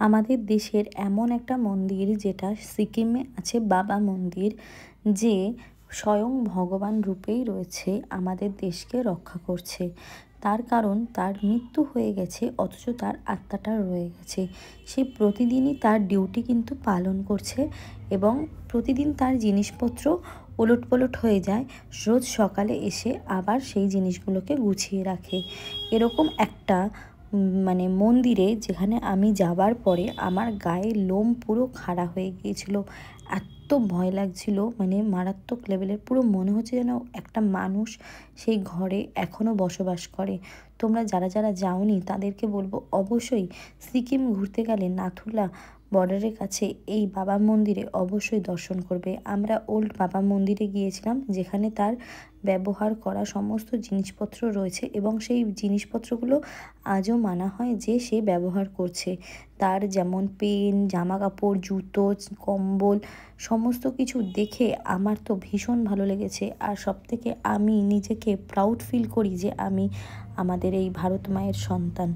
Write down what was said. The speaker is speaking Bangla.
আমাদের দেশের এমন একটা মন্দির যেটা সিকিমে আছে, বাবা মন্দির, যে স্বয়ং ভগবান রূপেই রয়েছে, আমাদের দেশকে রক্ষা করছে। তার কারণ তার মৃত্যু হয়ে গেছে, অথচ তার আত্মাটা রয়ে গেছে। সে প্রতিদিনই তার ডিউটি কিন্তু পালন করছে এবং প্রতিদিন তার জিনিসপত্র ওলটপালট হয়ে যায়। রোজ সকালে এসে আবার সেই জিনিসগুলোকে গুছিয়ে রাখে। এরকম একটা মানে মন্দিরে যেখানে আমি যাবার পরে আমার গায়ে লোম পুরো খাড়া হয়ে গিয়েছিল। এত ভয় লাগছিল, মানে মারাত্মক লেভেলের। পুরো মনে হচ্ছে যেন একটা মানুষ সেই ঘরে এখনও বসবাস করে। তোমরা যারা যারা যাওনি তাদেরকে বলবো অবশ্যই সিকিম ঘুরতে গেলে নাথুলা বর্ডারের কাছে এই বাবা মন্দিরে অবশ্যই দর্শন করবে। আমরা ওল্ড বাবা মন্দিরে গিয়েছিলাম, যেখানে তার ব্যবহার করা সমস্ত জিনিসপত্র রয়েছে এবং সেই জিনিসপত্রগুলো আজও মানা হয় যে সে ব্যবহার করছে। তার যেমন পেন, জামা কাপড়, জুতো, কম্বল সমস্ত কিছু দেখে আমার তো ভীষণ ভালো লেগেছে। আর সবথেকে আমি নিজেকে প্রাউড ফিল করি যে আমি আমাদের এই ভারত মায়ের সন্তান।